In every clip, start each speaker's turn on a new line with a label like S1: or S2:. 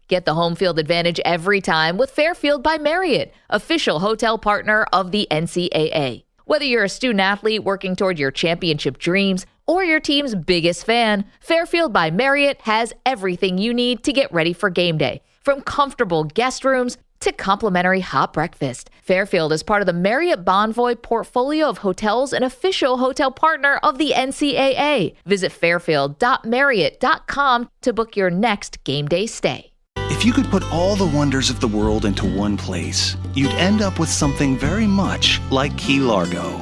S1: Get the home field advantage every time with Fairfield by Marriott, official hotel partner of the NCAA. Whether you're a student athlete working toward your championship dreams or your team's biggest fan, Fairfield by Marriott has everything you need to get ready for game day. From comfortable guest rooms to complimentary hot breakfast, Fairfield is part of the Marriott Bonvoy portfolio of hotels and official hotel partner of the NCAA. Visit fairfield.marriott.com to book your next game day stay.
S2: If you could put all the wonders of the world into one place, you'd end up with something very much like Key Largo.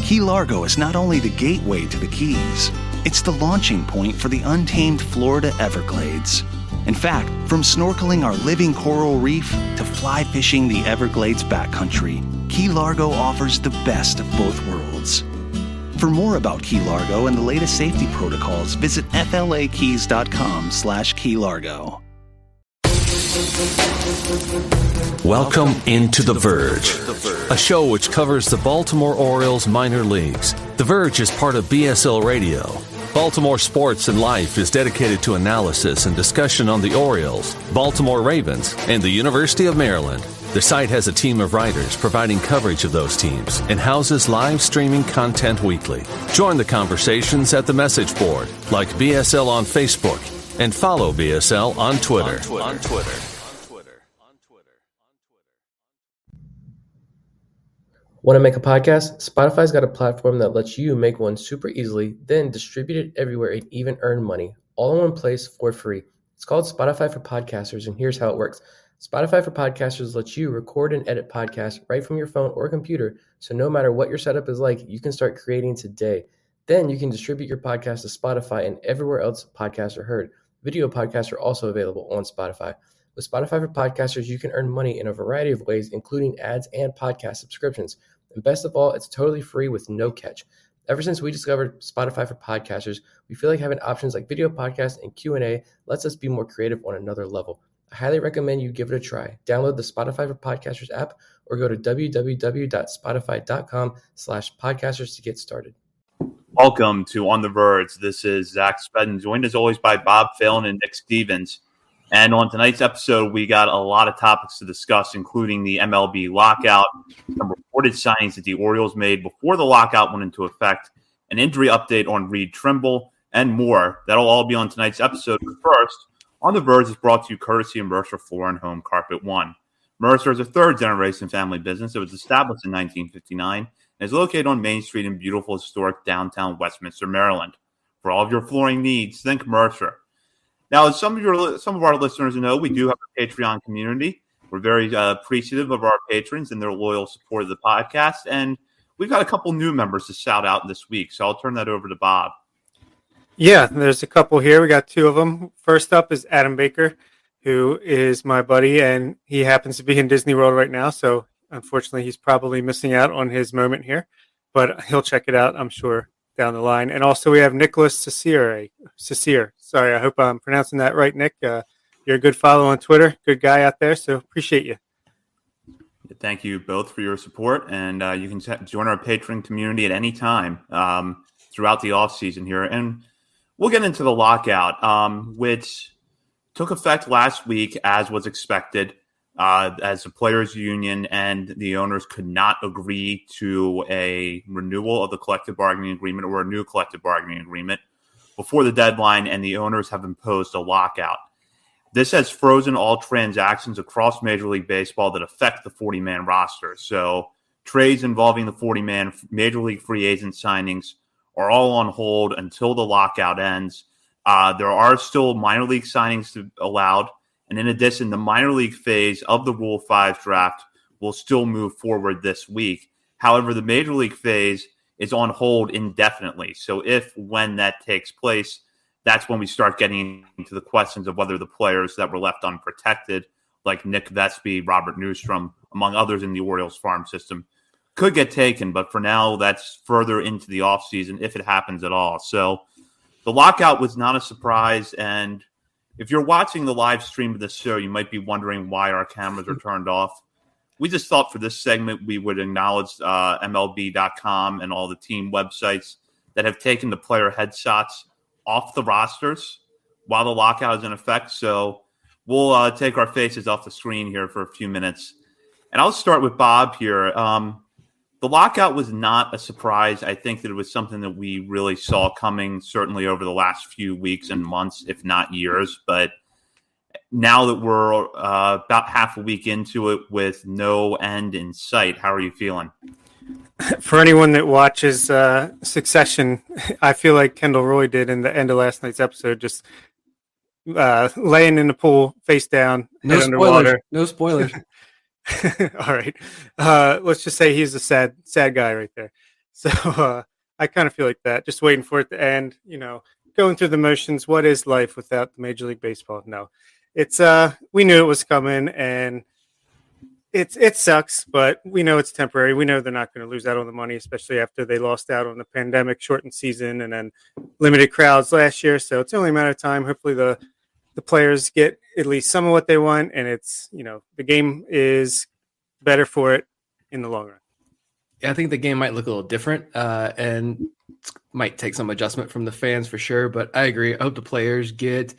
S2: Key Largo is not only the gateway to the Keys, it's the launching point for the untamed Florida Everglades. In fact, from snorkeling our living coral reef to fly fishing the Everglades backcountry, Key Largo offers the best of both worlds. For more about Key Largo and the latest safety protocols, visit flakeys.com/Key Largo.
S3: Welcome into The Verge, a show which covers the Baltimore Orioles minor leagues. The Verge is part of BSL Radio. Baltimore Sports and Life is dedicated to analysis and discussion on the Orioles, Baltimore Ravens, and the University of Maryland. The site has a team of writers providing coverage of those teams and houses live streaming content weekly. Join the conversations at the message board, like BSL on Facebook, and follow BSL on Twitter.
S4: Want to make a podcast? Spotify's got a platform that lets you make one super easily, then distribute it everywhere and even earn money, all in one place for free. It's called Spotify for Podcasters, and here's how it works. Spotify for Podcasters lets you record and edit podcasts right from your phone or computer, so no matter what your setup is like, you can start creating today. Then you can distribute your podcast to Spotify and everywhere else podcasts are heard. Video podcasts are also available on Spotify. With Spotify for Podcasters, you can earn money in a variety of ways, including ads and podcast subscriptions. And best of all, it's totally free with no catch. Ever since we discovered Spotify for Podcasters, we feel like having options like video podcasts and Q&A lets us be more creative on another level. I highly recommend you give it a try. Download the Spotify for Podcasters app or go to www.spotify.com/podcasters to get started.
S5: Welcome to On the Verge. This is Zach Spedden, joined as always by Bob Phelan and Nick Stevens. And on tonight's episode, we got a lot of topics to discuss, including the MLB lockout, some reported signings that the Orioles made before the lockout went into effect, an injury update on Reed Trimble, and more. That'll all be on tonight's episode. But first, On the Verge is brought to you courtesy of Mercer Floor and Home Carpet One. Mercer is a third-generation family business that was established in 1959 and is located on Main Street in beautiful, historic downtown Westminster, Maryland. For all of your flooring needs, think Mercer. Now, as some of our listeners know, we do have a Patreon community. We're very appreciative of our patrons and their loyal support of the podcast. And we've got a couple new members to shout out this week. So I'll turn that over to Bob.
S6: Yeah, there's a couple here. We got two of them. First up is Adam Baker, who is my buddy, and he happens to be in Disney World right now. So unfortunately, he's probably missing out on his moment here. But he'll check it out, I'm sure, down the line. And also we have Nicholas Cecere. Sorry, I hope I'm pronouncing that right, Nick. You're a good follow on Twitter. Good guy out there, so appreciate you.
S5: Thank you both for your support. And you can join our Patreon community at any time throughout the offseason here. And we'll get into the lockout, which took effect last week as was expected. As the players' union and the owners could not agree to a renewal of the collective bargaining agreement or a new collective bargaining agreement before the deadline, and the owners have imposed a lockout. This has frozen all transactions across Major League Baseball that affect the 40-man roster. So trades involving the 40-man Major League free agent signings are all on hold until the lockout ends. There are still minor league signings allowed. And in addition, the minor league phase of the Rule 5 draft will still move forward this week. However, the major league phase is on hold indefinitely. So when that takes place, that's when we start getting into the questions of whether the players that were left unprotected, like Nick Vespi, Robert Newstrom, among others in the Orioles farm system, could get taken. But for now, that's further into the offseason if it happens at all. So the lockout was not a surprise. And if you're watching the live stream of this show, you might be wondering why our cameras are turned off. We just thought for this segment we would acknowledge MLB.com and all the team websites that have taken the player headshots off the rosters while the lockout is in effect. So we'll take our faces off the screen here for a few minutes. And I'll start with Bob here. The lockout was not a surprise. I think that it was something that we really saw coming, certainly over the last few weeks and months, if not years. But now that we're about half a week into it with no end in sight, how are you feeling?
S6: For anyone that watches Succession, I feel like Kendall Roy did in the end of last night's episode, just laying in the pool, face down,
S4: No
S6: head underwater.
S4: No spoilers.
S6: All right. Let's just say he's a sad guy right there. So I kind of feel like that, just waiting for it to end, going through the motions. What is life without Major League Baseball? No, it's we knew it was coming, and it sucks, but we know it's temporary. We know they're not going to lose out on the money, especially after they lost out on the pandemic shortened season and then limited crowds last year. So it's only a matter of time. Hopefully the players get at least some of what they want, and it's, the game is better for it in the long run.
S4: Yeah, I think the game might look a little different and might take some adjustment from the fans for sure, but I agree. I hope the players get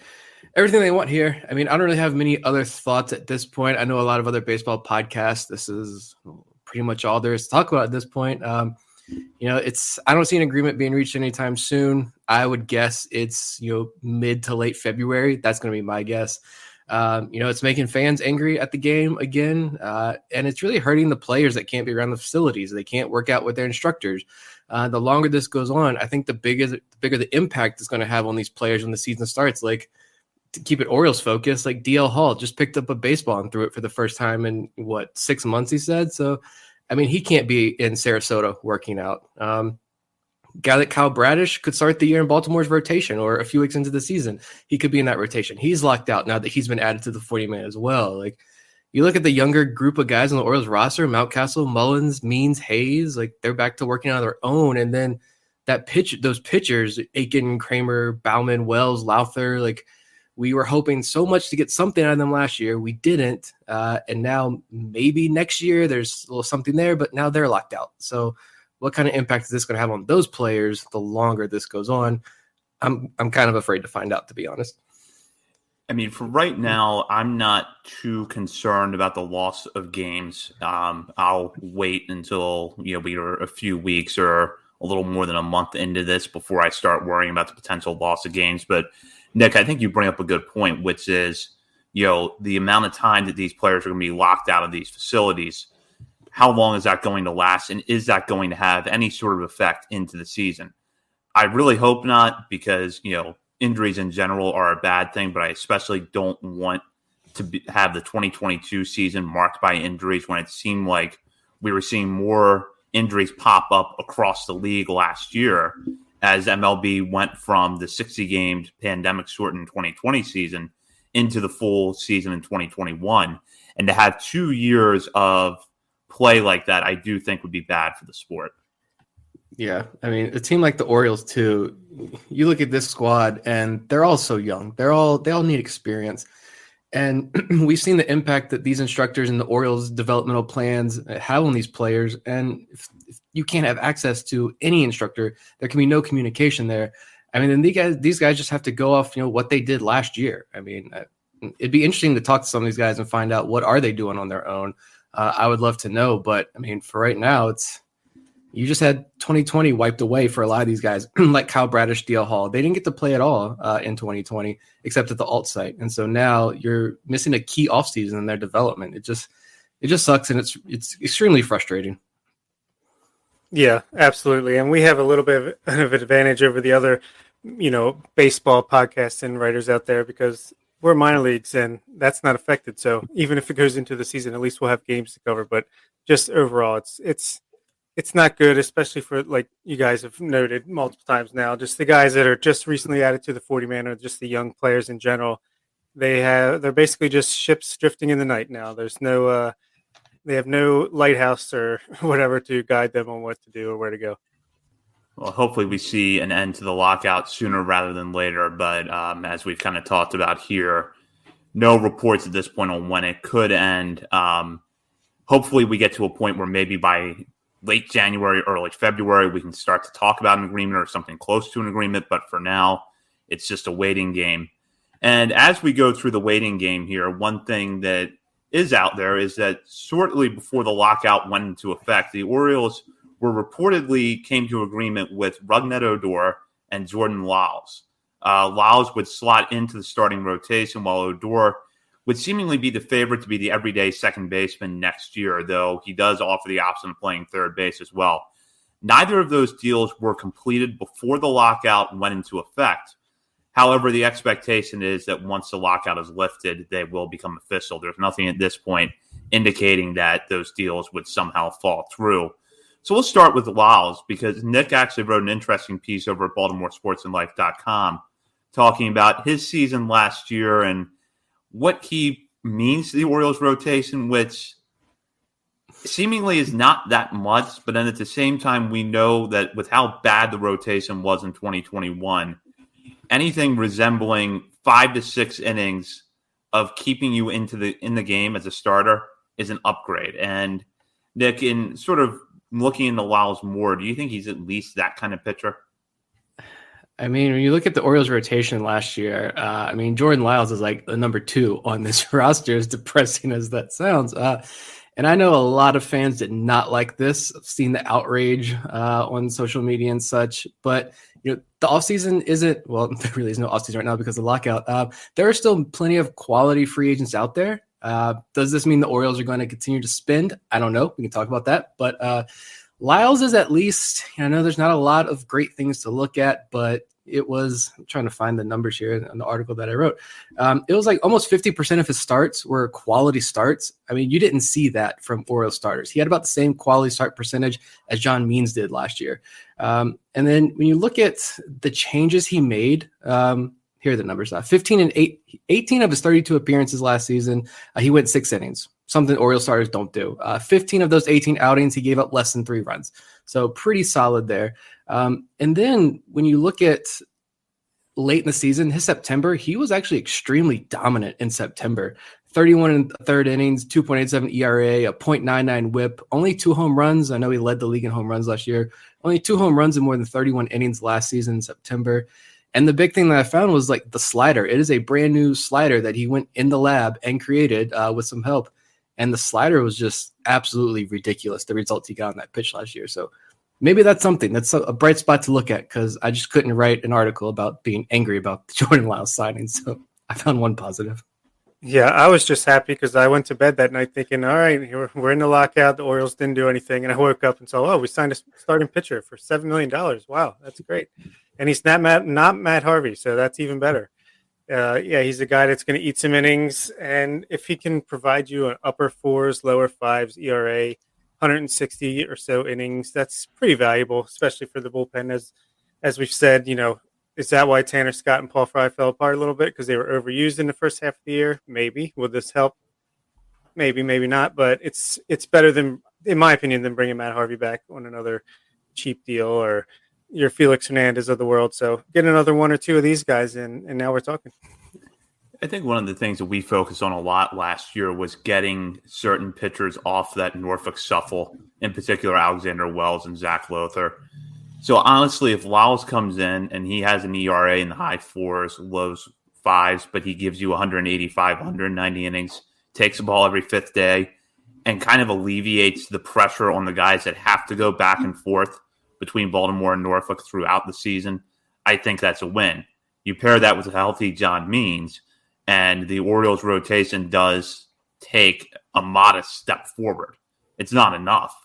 S4: everything they want here. I mean, I don't really have many other thoughts at this point. I know a lot of other baseball podcasts, this is pretty much all there is to talk about at this point. I don't see an agreement being reached anytime soon. I would guess it's, mid to late February. That's going to be my guess. It's making fans angry at the game again. And it's really hurting the players that can't be around the facilities. They can't work out with their instructors. The longer this goes on, I think the bigger the impact is going to have on these players when the season starts. Like, to keep it Orioles focused, like DL Hall just picked up a baseball and threw it for the first time in 6 months, he said. So, I mean, he can't be in Sarasota working out. Guy like Kyle Bradish could start the year in Baltimore's rotation, or a few weeks into the season, he could be in that rotation. He's locked out now that he's been added to the 40-man as well. Like, you look at the younger group of guys on the Orioles roster, Mountcastle, Mullins, Means, Hayes, like they're back to working on their own. And then those pitchers, Aiken, Kramer, Bauman, Wells, Lowther, like, we were hoping so much to get something out of them last year. We didn't. And now maybe next year there's a little something there, but now they're locked out. So what kind of impact is this going to have on those players the longer this goes on? I'm kind of afraid to find out, to be honest.
S5: I mean, for right now, I'm not too concerned about the loss of games. I'll wait until, we are a few weeks or a little more than a month into this before I start worrying about the potential loss of games. But Nick, I think you bring up a good point, which is, the amount of time that these players are going to be locked out of these facilities. How long is that going to last? And is that going to have any sort of effect into the season? I really hope not, because, injuries in general are a bad thing, but I especially don't want to have the 2022 season marked by injuries when it seemed like we were seeing more injuries pop up across the league last year as MLB went from the 60-game pandemic-shortened 2020 season into the full season in 2021. And to have 2 years of play like that, I do think would be bad for the sport.
S4: Yeah, I mean, a team like the Orioles, too, you look at this squad, and they're all so young. They all need experience. And we've seen the impact that these instructors and the Orioles developmental plans have on these players. And if you can't have access to any instructor, there can be no communication there. I mean, then these guys just have to go off, what they did last year. I mean, it'd be interesting to talk to some of these guys and find out what are they doing on their own. I would love to know. But, I mean, for right now, you just had 2020 wiped away for a lot of these guys, like Kyle Bradish, DL Hall. They didn't get to play at all in 2020, except at the alt site. And so now you're missing a key offseason in their development. It just sucks, and it's extremely frustrating.
S6: Yeah, absolutely. And we have a little bit of an advantage over the other, baseball podcasts and writers out there, because we're minor leagues and that's not affected. So even if it goes into the season, at least we'll have games to cover. But just overall, it's not good, especially for, like you guys have noted multiple times now, just the guys that are just recently added to the 40-man, or just the young players in general. They're basically just ships drifting in the night now. There's no they have no lighthouse or whatever to guide them on what to do or where to go.
S5: Well, hopefully we see an end to the lockout sooner rather than later. But as we've kind of talked about here, no reports at this point on when it could end. Hopefully we get to a point where maybe by late January, early February, we can start to talk about an agreement or something close to an agreement. But for now, it's just a waiting game. And as we go through the waiting game here, one thing that is out there is that shortly before the lockout went into effect, the Orioles were reportedly came to agreement with Rougned Odor and Jordan Lyles. Lyles would slot into the starting rotation, while Odor would seemingly be the favorite to be the everyday second baseman next year, though he does offer the option of playing third base as well. Neither of those deals were completed before the lockout went into effect. However, the expectation is that once the lockout is lifted, they will become official. There's nothing at this point indicating that those deals would somehow fall through. So we'll start with Lyles, because Nick actually wrote an interesting piece over at BaltimoreSportsAndLife.com talking about his season last year and what he means to the Orioles rotation, which seemingly is not that much. But then at the same time, we know that with how bad the rotation was in 2021, anything resembling 5 to 6 innings of keeping you in the game as a starter is an upgrade. And Nick, in sort of looking into Lyles more, do you think he's at least that kind of pitcher?
S4: I mean, when you look at the Orioles rotation last year, Jordan Lyles is like the number 2 on this roster, as depressing as that sounds. And I know a lot of fans did not like this. I've seen the outrage on social media and such. But the offseason isn't, well, there really is no offseason right now because of the lockout. There are still plenty of quality free agents out there. Does this mean the Orioles are going to continue to spend? I don't know. We can talk about that. But Lyles is at least, I know there's not a lot of great things to look at, but it was, I'm trying to find the numbers here in the article that I wrote. It was like almost 50% of his starts were quality starts. I mean, you didn't see that from Orioles starters. He had about the same quality start percentage as John Means did last year. And then when you look at the changes he made, here are the numbers. 18 of his 32 appearances last season, he went 6 innings, something Orioles starters don't do. 15 of those 18 outings, he gave up less than 3 runs. So pretty solid there. And then when you look at late in the season, his September, he was actually extremely dominant in September. 31 and third innings, 2.87 ERA, a .99 whip, only 2 home runs. I know he led the league in home runs last year. Only 2 home runs in more than 31 innings last season in September. And the big thing that I found was like the slider. It is a brand new slider that he went in the lab and created with some help. And the slider was just absolutely ridiculous, the results he got on that pitch last year. So maybe that's something. That's a bright spot to look at, because I just couldn't write an article about being angry about the Jordan Lyles signing. So I found one positive.
S6: Yeah, I was just happy because I went to bed that night thinking, all right, we're in the lockout. The Orioles didn't do anything. And I woke up and saw, we signed a starting pitcher for $7 million. Wow, that's great. And he's not Matt Harvey, so that's even better. He's a guy that's going to eat some innings. And if he can provide you an upper 4s, lower 5s, ERA, 160 or so innings, that's pretty valuable, especially for the bullpen. As we've said, is that why Tanner Scott and Paul Fry fell apart a little bit? Because they were overused in the first half of the year? Maybe. Will this help? Maybe, maybe not. But it's better than, in my opinion, than bringing Matt Harvey back on another cheap deal or your Felix Hernandez of the world. So get another 1 or 2 of these guys in, and now we're talking.
S5: I think one of the things that we focused on a lot last year was getting certain pitchers off that Norfolk shuffle, in particular Alexander Wells and Zach Lothar. So honestly, if Lyles comes in and he has an ERA in the high 4s, low 5s, but he gives you 185, 190 innings, takes the ball every 5th day, and kind of alleviates the pressure on the guys that have to go back and forth between Baltimore and Norfolk throughout the season, I think that's a win. You pair that with a healthy John Means, and the Orioles rotation does take a modest step forward. It's not enough.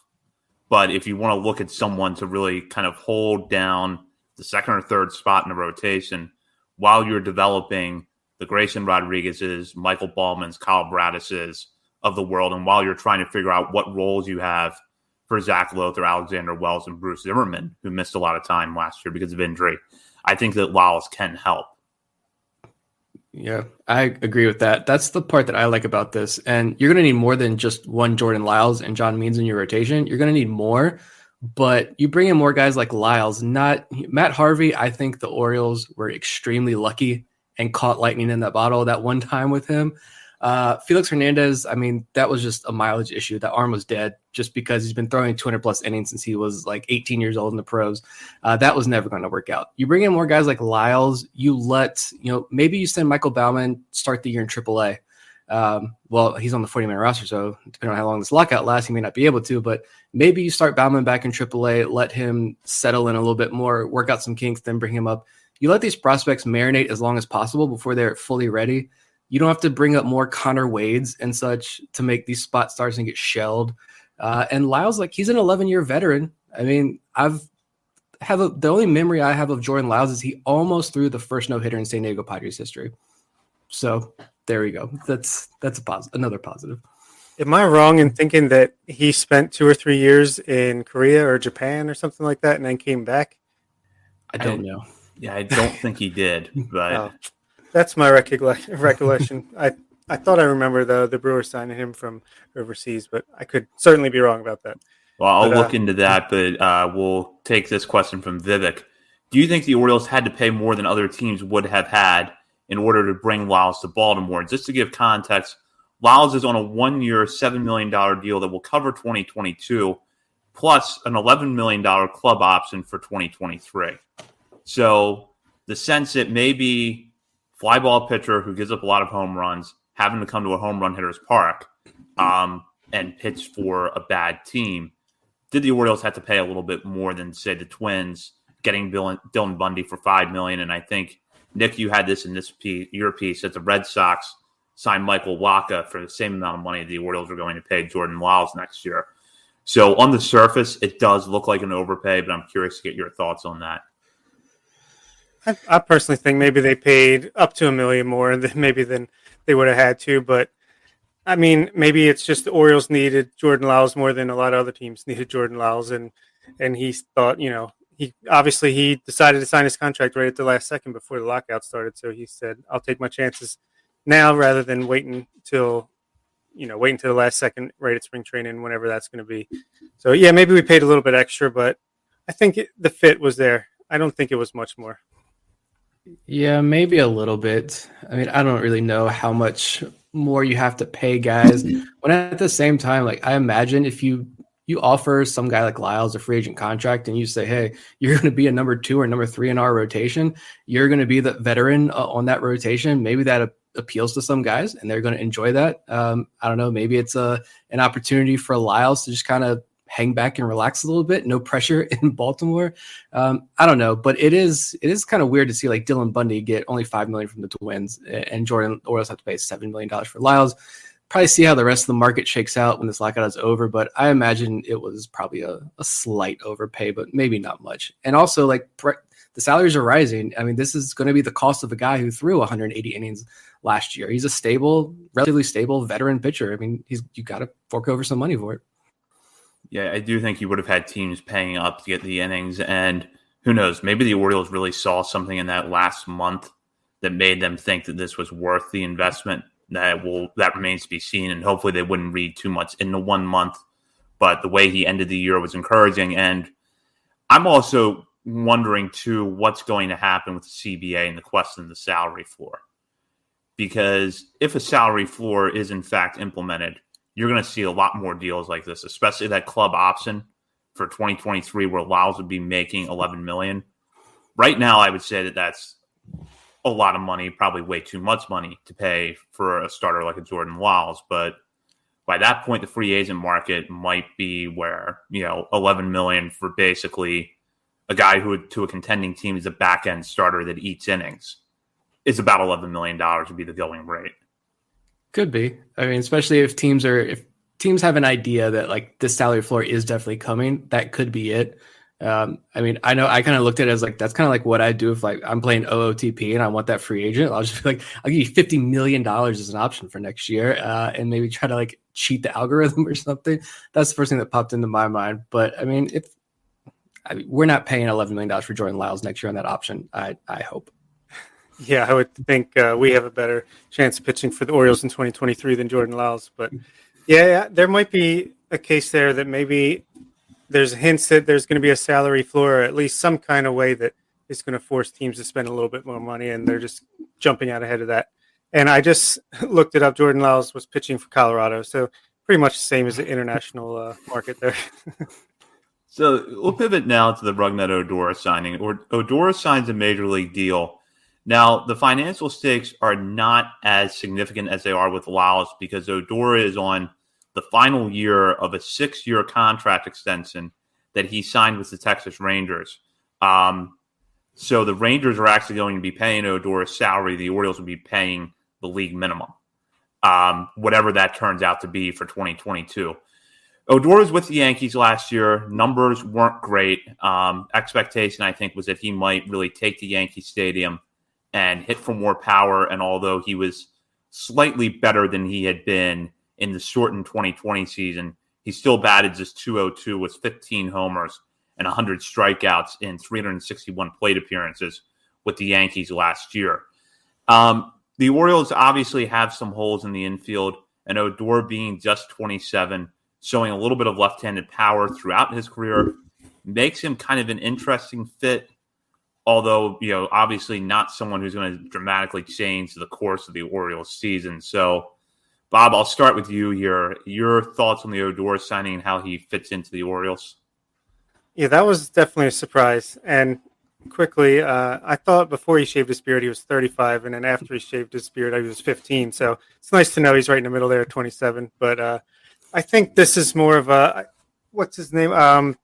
S5: But if you want to look at someone to really kind of hold down the 2nd or 3rd spot in the rotation while you're developing the Grayson Rodriguez's, Michael Ballman's, Kyle Bradis's of the world, and while you're trying to figure out what roles you have for Zach Lothar, Alexander Wells, and Bruce Zimmerman, who missed a lot of time last year because of injury, I think that Lyles can help.
S4: Yeah, I agree with that. That's the part that I like about this. And you're going to need more than just one Jordan Lyles and John Means in your rotation. You're going to need more, but you bring in more guys like Lyles, not Matt Harvey. I think the Orioles were extremely lucky and caught lightning in that bottle that one time with him. Felix Hernandez, I mean, that was just a mileage issue. That arm was dead just because he's been throwing 200-plus innings since he was like 18 years old in the pros. That was never going to work out. You bring in more guys like Lyles. Maybe you send Michael Baumann start the year in AAA. Well, he's on the 40-man roster, so depending on how long this lockout lasts, he may not be able to, but maybe you start Baumann back in AAA, let him settle in a little bit more, work out some kinks, then bring him up. You let these prospects marinate as long as possible before they're fully ready. You don't have to bring up more Connor Wades and such to make these spot starts and get shelled. And Lyles, like, he's an 11-year veteran. I mean, the only memory I have of Jordan Lyles is he almost threw the first no-hitter in San Diego Padres history. So there we go. That's another positive.
S6: Am I wrong in thinking that he spent 2 or 3 years in Korea or Japan or something like that and then came back?
S4: I don't know.
S5: Yeah, I don't think he did, but
S6: that's my recollection. I thought I remember the Brewers signing him from overseas, but I could certainly be wrong about that.
S5: Well, I'll look into that, but we'll take this question from Vivek. Do you think the Orioles had to pay more than other teams would have had in order to bring Lyles to Baltimore? Just to give context, Lyles is on a 1-year, $7 million deal that will cover 2022, plus an $11 million club option for 2023. So the sense that maybe fly ball pitcher who gives up a lot of home runs having to come to a home run hitter's park and pitch for a bad team, did the Orioles have to pay a little bit more than, say, the Twins getting Dylan Bundy for $5 million? And I think, Nick, you had this in your piece that the Red Sox signed Michael Wacha for the same amount of money the Orioles are going to pay Jordan Lyles next year. So on the surface, it does look like an overpay, but I'm curious to get your thoughts on that.
S6: I personally think maybe they paid up to $1 million more than they would have had to. But, I mean, maybe it's just the Orioles needed Jordan Lyles more than a lot of other teams needed Jordan Lyles. And he thought, he decided to sign his contract right at the last second before the lockout started. So he said, I'll take my chances now rather than waiting till the last second right at spring training, whenever that's going to be. So, yeah, maybe we paid a little bit extra, but I think the fit was there. I don't think it was much more.
S4: Yeah, maybe a little bit. I mean, I don't really know how much more you have to pay guys. When at the same time, like, I imagine if you offer some guy like Lyles a free agent contract and you say, hey, you're going to be a number 2 or number 3 in our rotation, you're going to be the veteran on that rotation. Maybe that appeals to some guys and they're going to enjoy that. I don't know. Maybe it's an opportunity for Lyles to just kind of hang back and relax a little bit. No pressure in Baltimore. I don't know, but it is kind of weird to see like Dylan Bundy get only $5 million from the Twins and Orioles have to pay $7 million for Lyles. Probably see how the rest of the market shakes out when this lockout is over, but I imagine it was probably a slight overpay, but maybe not much. And also, like, the salaries are rising. I mean, this is going to be the cost of a guy who threw 180 innings last year. He's a relatively stable veteran pitcher. I mean, you got to fork over some money for it.
S5: Yeah, I do think you would have had teams paying up to get the innings, and who knows, maybe the Orioles really saw something in that last month that made them think that this was worth the investment. That remains to be seen, and hopefully they wouldn't read too much into 1 month. But the way he ended the year was encouraging, and I'm also wondering too what's going to happen with the CBA and the question of the salary floor. Because if a salary floor is in fact implemented, you're going to see a lot more deals like this, especially that club option for 2023 where Lyles would be making $11 million. Right now, I would say that that's a lot of money, probably way too much money to pay for a starter like a Jordan Lyles. But by that point, the free agent market might be where, $11 million for basically a guy who to a contending team is a back end starter that eats innings is about $11 million would be the going rate.
S4: Could be. I mean, especially if teams have an idea that like this salary floor is definitely coming, that could be it. I mean, I know I kind of looked at it as like, that's kind of like what I do if like I'm playing OOTP and I want that free agent. I'll just be like, I'll give you $50 million as an option for next year and maybe try to like cheat the algorithm or something. That's the first thing that popped into my mind. But I mean, we're not paying $11 million for Jordan Lyles next year on that option. I hope.
S6: Yeah, I would think we have a better chance of pitching for the Orioles in 2023 than Jordan Lyles. But yeah, there might be a case there that maybe there's hints that there's going to be a salary floor, or at least some kind of way that is going to force teams to spend a little bit more money, and they're just jumping out ahead of that And I just looked it up. Jordan Lyles was pitching for Colorado, so pretty much the same as the international market there.
S5: So we'll pivot now to the Rougned Odor signing. Odor signs a major league deal. Now, the financial stakes are not as significant as they are with Lyles because Odor is on the final year of a 6-year contract extension that he signed with the Texas Rangers. So the Rangers are actually going to be paying Odor's salary. The Orioles will be paying the league minimum, whatever that turns out to be for 2022. Odor was with the Yankees last year. Numbers weren't great. Expectation, I think, was that he might really take the Yankee Stadium and hit for more power. And although he was slightly better than he had been in the shortened 2020 season, he still batted just .202 with 15 homers and 100 strikeouts in 361 plate appearances with the Yankees last year. The Orioles obviously have some holes in the infield, and Odor being just 27, showing a little bit of left-handed power throughout his career, makes him kind of an interesting fit, although, obviously not someone who's going to dramatically change the course of the Orioles season. So, Bob, I'll start with you here. Your thoughts on the Odor signing and how he fits into the Orioles?
S6: Yeah, that was definitely a surprise. And quickly, I thought before he shaved his beard, he was 35, and then after he shaved his beard, he was 15. So it's nice to know he's right in the middle there at 27. But I think this is more of a, what's his name? God,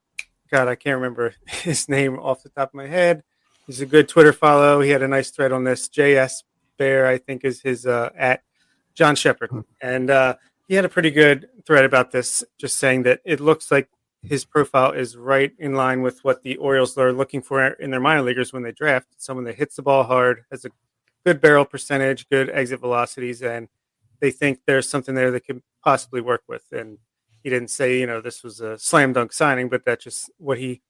S6: I can't remember his name off the top of my head. He's a good Twitter follow. He had a nice thread on this. JS Bear, I think, is his at John Shepard. And he had a pretty good thread about this, just saying that it looks like his profile is right in line with what the Orioles are looking for in their minor leaguers when they draft. Someone that hits the ball hard, has a good barrel percentage, good exit velocities, and they think there's something there that could possibly work with. And he didn't say, this was a slam dunk signing, but that's just what he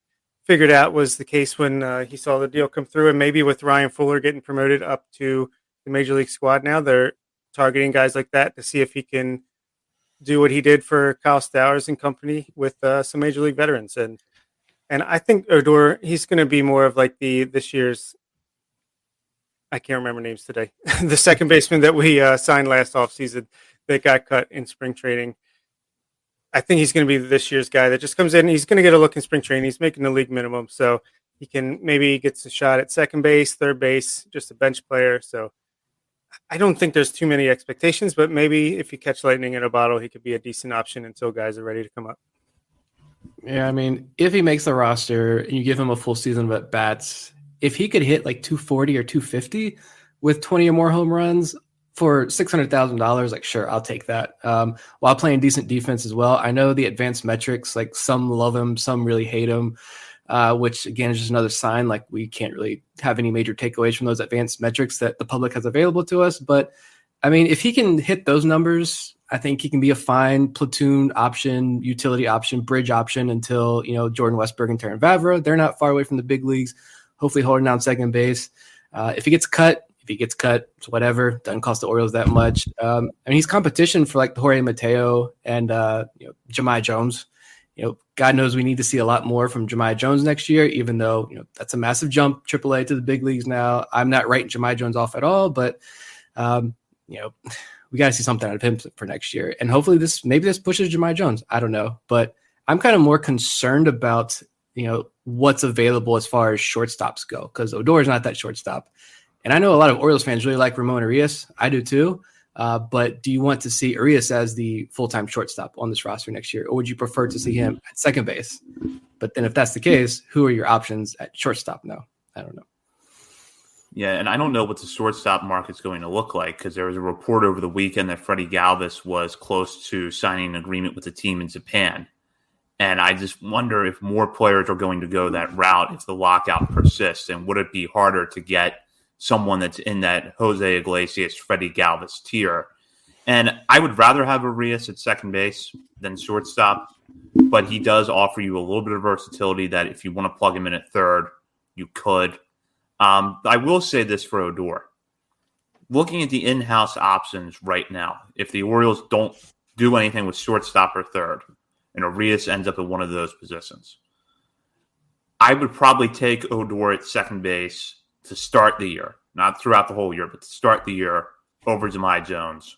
S6: figured out was the case when he saw the deal come through. And maybe with Ryan Fuller getting promoted up to the major league squad now, they're targeting guys like that to see if he can do what he did for Kyle Stowers and company with some major league veterans. And I think Odor, he's going to be more of like this year's, I can't remember names today, the second baseman that we signed last offseason that got cut in spring training. I think he's going to be this year's guy that just comes in. He's going to get a look in spring training. He's making the league minimum, so he can maybe gets a shot at second base, third base, just a bench player. So I don't think there's too many expectations, but maybe if you catch lightning in a bottle, he could be a decent option until guys are ready to come up.
S4: Yeah, I mean, if he makes the roster and you give him a full season of at bats, if he could hit like 240 or 250 with 20 or more home runs for $600,000, like, sure, I'll take that. While playing decent defense as well. I know the advanced metrics, like some love him, some really hate him, which again is just another sign like we can't really have any major takeaways from those advanced metrics that the public has available to us. But I mean, if he can hit those numbers, I think he can be a fine platoon option, utility option, bridge option until, Jordan Westburg and Terran Vavra. They're not far away from the big leagues, hopefully holding down second base. If he gets cut, it's whatever. Doesn't cost the Orioles that much. I mean, he's competition for like the Jorge Mateo and Jahmai Jones. God knows we need to see a lot more from Jahmai Jones next year, even though that's a massive jump, AAA to the big leagues now. I'm not writing Jahmai Jones off at all, but we got to see something out of him for next year. And hopefully this pushes Jahmai Jones. I don't know, but I'm kind of more concerned about what's available as far as shortstops go, because Odor is not that shortstop. And I know a lot of Orioles fans really like Ramon Urias. I do too. But do you want to see Urias as the full-time shortstop on this roster next year? Or would you prefer to see him at second base? But then if that's the case, who are your options at shortstop now? I don't know.
S5: Yeah, and I don't know what the shortstop market's going to look like, because there was a report over the weekend that Freddie Galvis was close to signing an agreement with a team in Japan. And I just wonder if more players are going to go that route if the lockout persists. And would it be harder to get someone that's in that Jose Iglesias, Freddie Galvis tier? And I would rather have Urias at second base than shortstop, but he does offer you a little bit of versatility that if you want to plug him in at third, you could. I will say this for Odor. Looking at the in-house options right now, if the Orioles don't do anything with shortstop or third, and Urias ends up at one of those positions, I would probably take Odor at second base to start the year, not throughout the whole year, but to start the year over Jahmai Jones.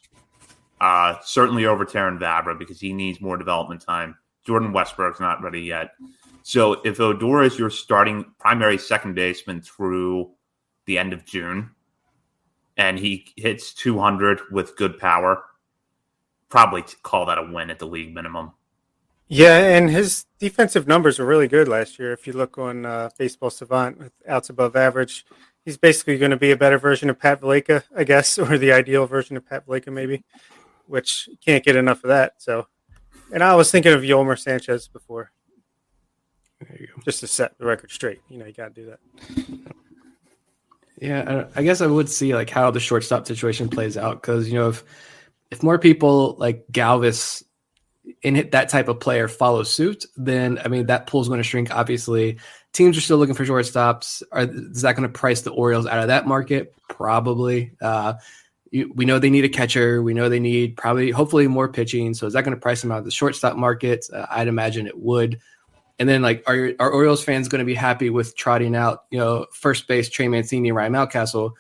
S5: Certainly over Terran Vavra because he needs more development time. Jordan Westbrook's not ready yet. So if Odor is your starting primary second baseman through the end of June and he hits 200 with good power, probably call that a win at the league minimum.
S6: Yeah, and his defensive numbers were really good last year. If you look on Baseball Savant with outs above average, he's basically going to be a better version of Pat Valaika, I guess, or the ideal version of Pat Valaika maybe, which you can't get enough of that. So, and I was thinking of Yolmer Sanchez before. There you go. Just to set the record straight. You got to do that.
S4: Yeah, I guess I would see like how the shortstop situation plays out because, if more people like Galvis and that type of player follow suit, then, that pool's going to shrink, obviously. Teams are still looking for shortstops. Is that going to price the Orioles out of that market? Probably. We know they need a catcher. We know they need hopefully more pitching. So is that going to price them out of the shortstop market? I'd imagine it would. And then, are Orioles fans going to be happy with trotting out, first base Trey Mancini, Ryan Mountcastle,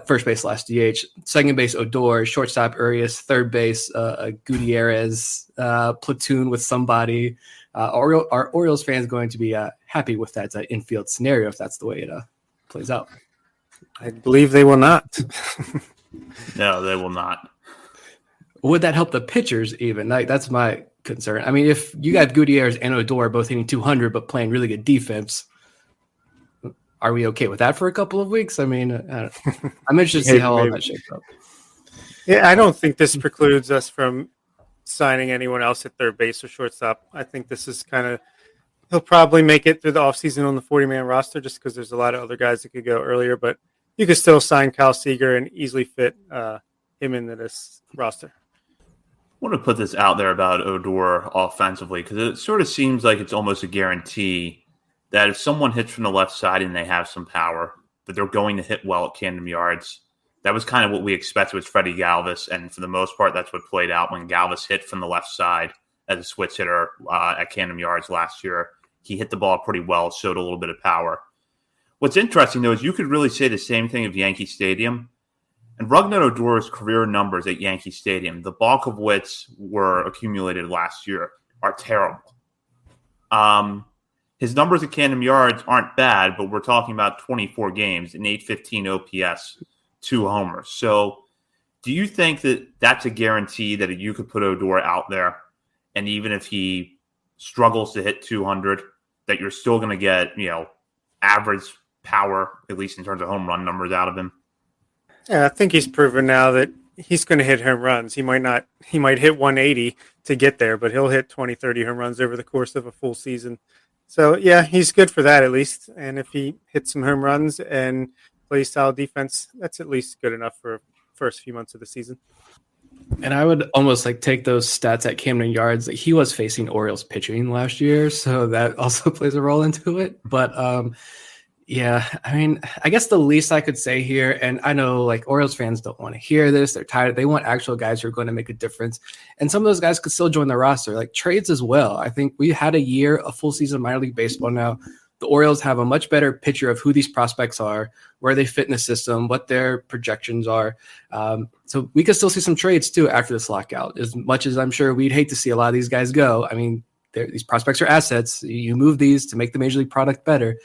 S4: first base last DH, second base Odor, shortstop Urias, third base Gutierrez, platoon with somebody? Are Orioles fans going to be happy with that infield scenario if that's the way it plays out?
S6: I believe they will not.
S5: No, they will not.
S4: Would that help the pitchers even? That's my concern. If you got Gutierrez and Odor both hitting 200 but playing really good defense, are we okay with that for a couple of weeks? I'm interested to see how all that shakes up.
S6: Yeah, I don't think this precludes us from signing anyone else at third base or shortstop. I think this is he'll probably make it through the offseason on the 40-man roster just because there's a lot of other guys that could go earlier, but you could still sign Kyle Seager and easily fit him into this roster.
S5: I want to put this out there about Odor offensively because it sort of seems like it's almost a guarantee that if someone hits from the left side and they have some power, that they're going to hit well at Camden Yards. That was kind of what we expected with Freddie Galvis, and for the most part, that's what played out when Galvis hit from the left side as a switch hitter at Camden Yards last year. He hit the ball pretty well, showed a little bit of power. What's interesting, though, is you could really say the same thing of Yankee Stadium. And Rougned Odor's career numbers at Yankee Stadium, the bulk of which were accumulated last year, are terrible. His numbers at Camden Yards aren't bad, but we're talking about 24 games, an 815 OPS, 2 homers. So do you think that that's a guarantee that you could put Odor out there, and even if he struggles to hit 200, that you're still going to get, average power, at least in terms of home run numbers out of him?
S6: Yeah, I think he's proven now that he's going to hit home runs. He might hit 180 to get there, but he'll hit 20, 30 home runs over the course of a full season. So, yeah, he's good for that at least. And if he hits some home runs and plays solid defense, that's at least good enough for first few months of the season.
S4: And I would almost take those stats at Camden Yards. He was facing Orioles pitching last year, so that also plays a role into it. But yeah, I guess the least I could say here, and I know Orioles fans don't want to hear this. They're tired. They want actual guys who are going to make a difference. And some of those guys could still join the roster, trades as well. I think we had a full season of minor league baseball now. The Orioles have a much better picture of who these prospects are, where they fit in the system, what their projections are. So we could still see some trades too after this lockout, as much as I'm sure we'd hate to see a lot of these guys go. These prospects are assets. You move these to make the major league product better.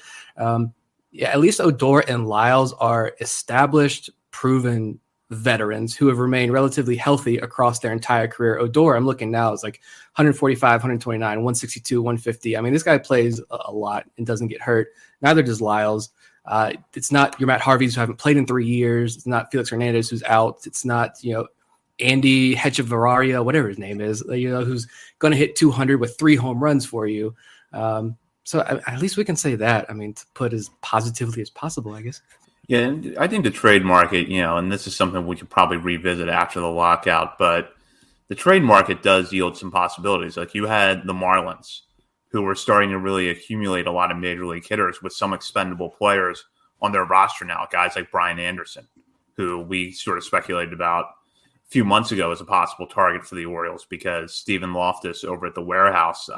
S4: Yeah, at least Odor and Lyles are established, proven veterans who have remained relatively healthy across their entire career. Odor, I'm looking now, is 145, 129, 162, 150. This guy plays a lot and doesn't get hurt. Neither does Lyles. It's not your Matt Harveys who haven't played in 3 years. It's not Felix Hernandez who's out. It's not, Andy Hechavarria, whatever his name is, who's going to hit 200 with 3 home runs for you. So at least we can say that, to put as positively as possible, I guess.
S5: Yeah, and I think the trade market, and this is something we could probably revisit after the lockout, but the trade market does yield some possibilities. You had the Marlins, who were starting to really accumulate a lot of major league hitters with some expendable players on their roster now, guys like Brian Anderson, who we sort of speculated about a few months ago as a possible target for the Orioles because Stephen Loftus over at the Warehouse,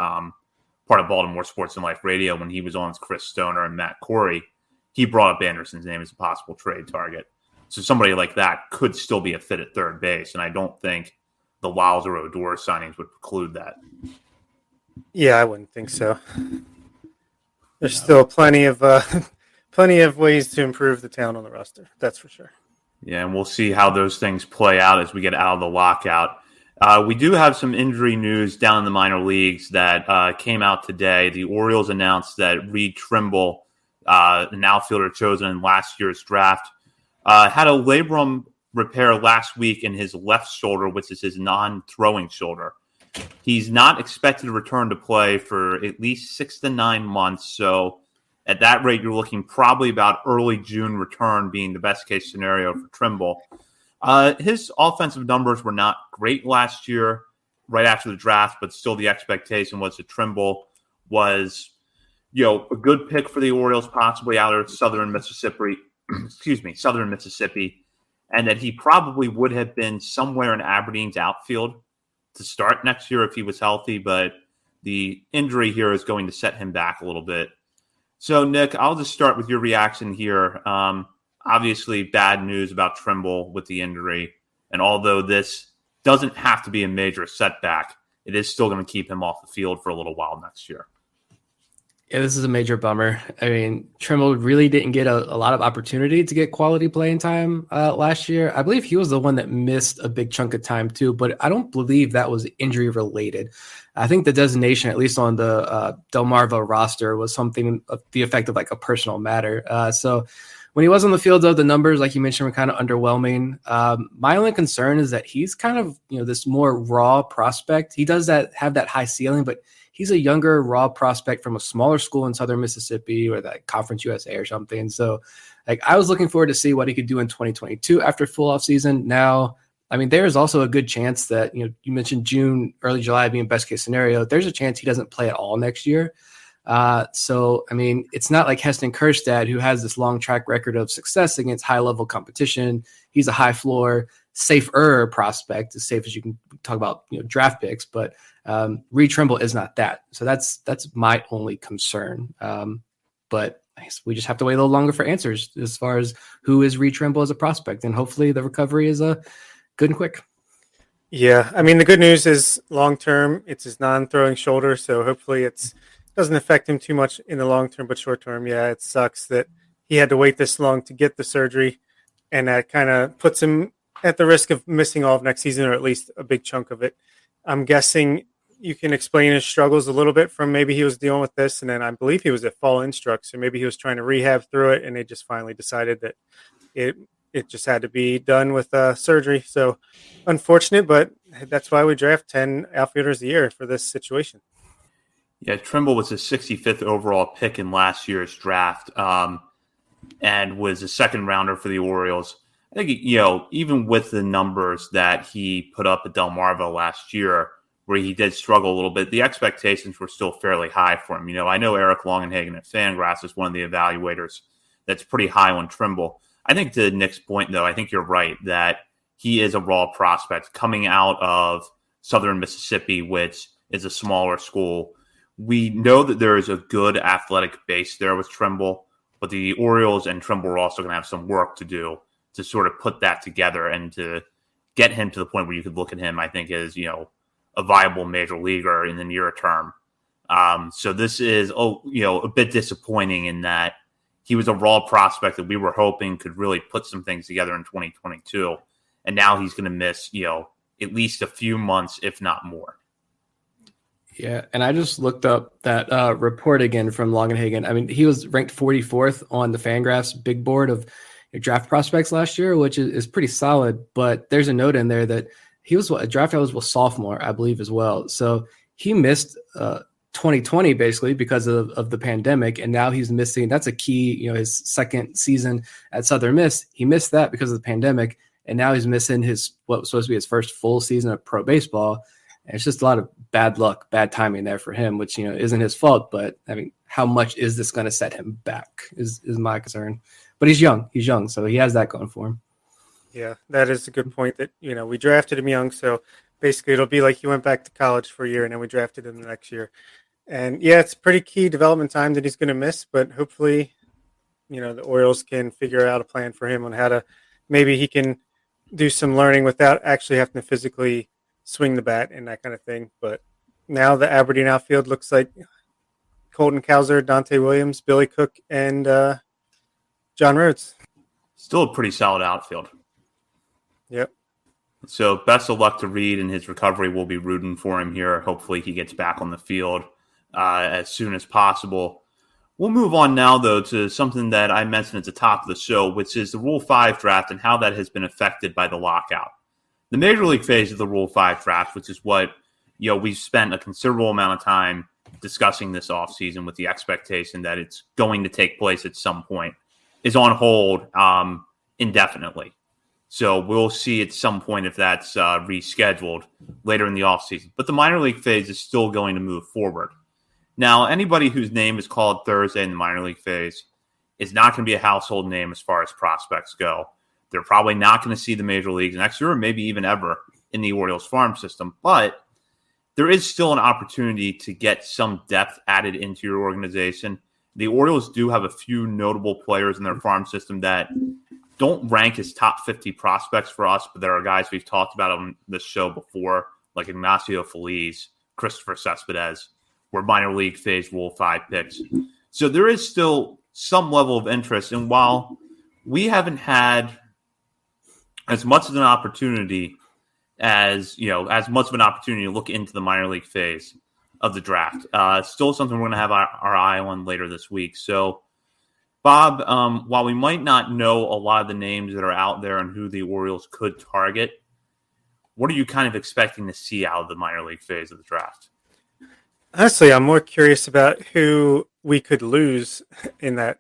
S5: part of Baltimore Sports and Life Radio, when he was on with Chris Stoner and Matt Corey, he brought up Anderson's name as a possible trade target. So somebody like that could still be a fit at third base, and I don't think the Lyles or Odor signings would preclude that.
S6: Yeah, I wouldn't think so. There's still plenty of ways to improve the talent on the roster. That's for sure.
S5: Yeah, and we'll see how those things play out as we get out of the lockout. We do have some injury news down in the minor leagues that came out today. The Orioles announced that Reed Trimble, an outfielder chosen in last year's draft, had a labrum repair last week in his left shoulder, which is his non-throwing shoulder. He's not expected to return to play for at least 6 to 9 months. So at that rate, you're looking probably about early June return being the best case scenario for Trimble. His offensive numbers were not great last year, right after the draft, but still the expectation was that Trimble was, a good pick for the Orioles, possibly out of southern Mississippi, and that he probably would have been somewhere in Aberdeen's outfield to start next year if he was healthy, but the injury here is going to set him back a little bit. So, Nick, I'll just start with your reaction here. Obviously, bad news about Trimble with the injury, and although this doesn't have to be a major setback, it is still going to keep him off the field for a little while next year.
S4: Yeah, this is a major bummer. I mean, Trimble really didn't get a lot of opportunity to get quality playing time last year. I believe he was the one that missed a big chunk of time too, but I don't believe that was injury related. I think the designation, at least on the Delmarva roster, was something of the effect of like a personal matter. So when he was on the field, though, the numbers, like you mentioned, were kind of underwhelming. My only concern is that he's kind of, this more raw prospect. He does have that high ceiling, but he's a younger, raw prospect from a smaller school in southern Mississippi or that Conference USA or something. So, I was looking forward to see what he could do in 2022 after full off season. Now, I mean, there's also a good chance that, you mentioned June, early July being best case scenario. There's a chance he doesn't play at all next year. So, I mean, it's not like Heston Kjerstad, who has this long track record of success against high level competition. He's a high floor, safer prospect, as safe as you can talk about, draft picks, but Reed Trimble is not that. So that's my only concern. But I guess we just have to wait a little longer for answers as far as who is Reed Trimble as a prospect, and hopefully the recovery is good and quick.
S6: Yeah, I mean, the good news is long term, it's his non-throwing shoulder, so hopefully it doesn't affect him too much in the long term. But short term, yeah, it sucks that he had to wait this long to get the surgery, and that kind of puts him at the risk of missing all of next season, or at least a big chunk of it. I'm guessing you can explain his struggles a little bit from maybe he was dealing with this, and then I believe he was at fall instruct, so maybe he was trying to rehab through it, and they just finally decided that it just had to be done with surgery. So unfortunate, but that's why we draft 10 outfielders a year for this situation.
S5: Yeah, Trimble was the 65th overall pick in last year's draft, and was a second rounder for the Orioles. I think, even with the numbers that he put up at Delmarva last year, where he did struggle a little bit, the expectations were still fairly high for him. I know Eric Longenhagen at Fangraphs is one of the evaluators that's pretty high on Trimble. I think to Nick's point, though, I think you're right that he is a raw prospect coming out of southern Mississippi, which is a smaller school. We know that there is a good athletic base there with Trimble, but the Orioles and Trimble are also going to have some work to do to sort of put that together and to get him to the point where you could look at him, I think, as, a viable major leaguer in the near term. So this is, a bit disappointing in that he was a raw prospect that we were hoping could really put some things together in 2022. And now he's going to miss, at least a few months, if not more.
S4: Yeah, and I just looked up that report again from Longenhagen. I mean, he was ranked 44th on the Fangraphs big board of draft prospects last year, which is pretty solid. But there's a note in there that he was a draft eligible sophomore, I believe, as well. So he missed 2020 basically because of the pandemic, and now he's missing. That's a key, his second season at Southern Miss. He missed that because of the pandemic, and now he's missing what was supposed to be his first full season of pro baseball. And it's just a lot of bad luck, bad timing there for him, which isn't his fault. But I mean, how much is this going to set him back? Is my concern. But he's young, so he has that going for him.
S6: Yeah, that is a good point that, we drafted him young. So basically it'll be like he went back to college for a year and then we drafted him the next year. And yeah, it's pretty key development time that he's going to miss, but hopefully, the Orioles can figure out a plan for him on how to maybe he can do some learning without actually having to physically swing the bat and that kind of thing. But now the Aberdeen outfield looks like Colton Cowser, Dante Williams, Billy Cook, and John Rhodes.
S5: Still a pretty solid outfield.
S6: Yep.
S5: So best of luck to Reed in his recovery. We'll be rooting for him here. Hopefully he gets back on the field as soon as possible. We'll move on now, though, to something that I mentioned at the top of the show, which is the Rule 5 draft and how that has been affected by the lockout. The Major League phase of the Rule 5 draft, which is what we've spent a considerable amount of time discussing this offseason with the expectation that it's going to take place at some point, is on hold indefinitely. So we'll see at some point if that's rescheduled later in the offseason. But the minor league phase is still going to move forward. Now, anybody whose name is called Thursday in the minor league phase is not going to be a household name as far as prospects go. They're probably not going to see the major leagues next year or maybe even ever in the Orioles farm system. But there is still an opportunity to get some depth added into your organization. The Orioles do have a few notable players in their farm system that don't rank as top 50 prospects for us, but there are guys we've talked about on this show before, like Ignacio Feliz, Christopher Cespedes, were minor league phase Rule 5 picks. So there is still some level of interest. And while we haven't had as much of an opportunity as much of an opportunity to look into the minor league phase of the draft, still something we're going to have our eye on later this week. So, Bob, while we might not know a lot of the names that are out there and who the Orioles could target, what are you kind of expecting to see out of the minor league phase of the draft?
S6: Honestly, I'm more curious about who we could lose in that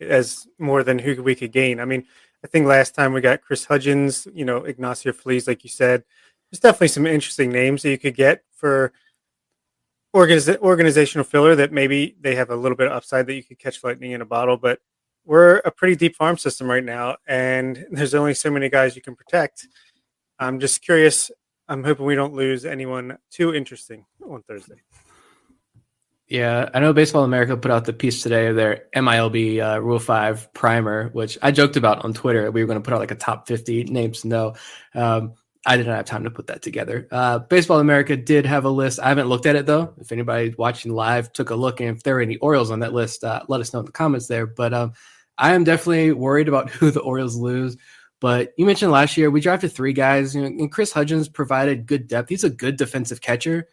S6: as more than who we could gain. I mean, I think last time we got Chris Hudgens, Ignacio Feliz, like you said. There's definitely some interesting names that you could get for organizational filler that maybe they have a little bit of upside that you could catch lightning in a bottle. But we're a pretty deep farm system right now, and there's only so many guys you can protect. I'm just curious. I'm hoping we don't lose anyone too interesting on Thursday.
S4: Yeah, I know Baseball America put out the piece today of their MILB Rule 5 primer, which I joked about on Twitter. We were going to put out like a top 50 names to know. I did not have time to put that together. Baseball America did have a list. I haven't looked at it, though. If anybody watching live took a look, and if there are any Orioles on that list, let us know in the comments there. But I am definitely worried about who the Orioles lose. But you mentioned last year we drafted 3 guys, and Chris Hudgens provided good depth. He's a good defensive catcher.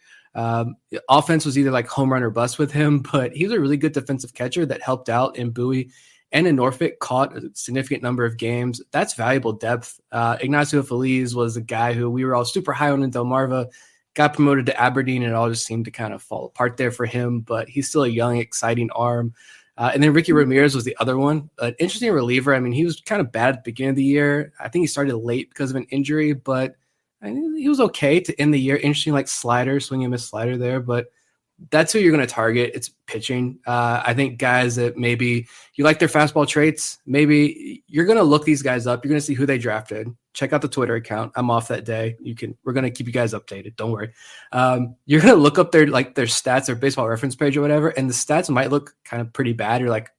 S4: Offense was either like home run or bust with him, but he was a really good defensive catcher that helped out in Bowie and in Norfolk, caught a significant number of games. That's valuable depth. Ignacio Feliz was a guy who we were all super high on in Delmarva, got promoted to Aberdeen, and it all just seemed to kind of fall apart there for him, but he's still a young, exciting arm. And then Ricky Ramirez was the other one, an interesting reliever. I mean, he was kind of bad at the beginning of the year. I think he started late because of an injury, but he was okay to end the year. Interesting, like slider, swing and miss slider there, but that's who you're going to target. It's pitching. I think guys that maybe you like their fastball traits, maybe you're going to look these guys up. You're going to see who they drafted. Check out the Twitter account. I'm off that day. We're going to keep you guys updated. Don't worry. You're going to look up their stats or baseball reference page or whatever, and the stats might look kind of pretty bad. You're like,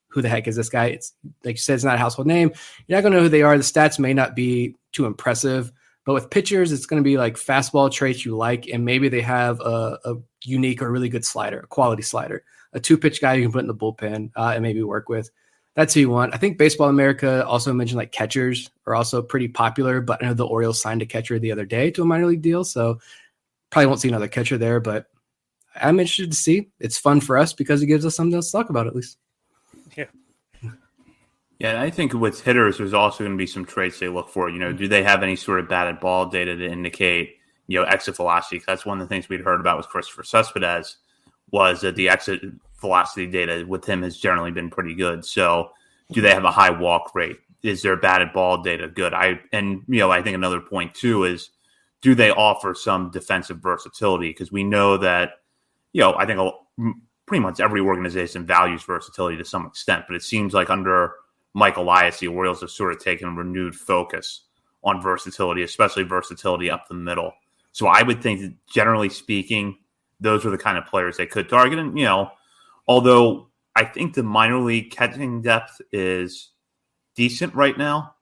S4: who the heck is this guy? It's like you said, it's not a household name. You're not going to know who they are. The stats may not be too impressive. But with pitchers, it's going to be like fastball traits you like, and maybe they have a unique or really good slider, a quality slider, a 2-pitch guy you can put in the bullpen and maybe work with. That's who you want. I think Baseball America also mentioned like catchers are also pretty popular, but I know the Orioles signed a catcher the other day to a minor league deal, so probably won't see another catcher there, but I'm interested to see. It's fun for us because it gives us something else to talk about at least.
S6: Yeah.
S5: Yeah, and I think with hitters, there's also going to be some traits they look for. Do they have any sort of batted ball data to indicate, exit velocity? That's one of the things we'd heard about with Christopher Cespedes was that the exit velocity data with him has generally been pretty good. So do they have a high walk rate? Is their batted ball data good? I think another point too is, do they offer some defensive versatility? Because we know that, I think pretty much every organization values versatility to some extent, but it seems like under Mike Elias, the Orioles have sort of taken a renewed focus on versatility, especially versatility up the middle. So I would think that generally speaking, those are the kind of players they could target. And, although I think the minor league catching depth is decent right now,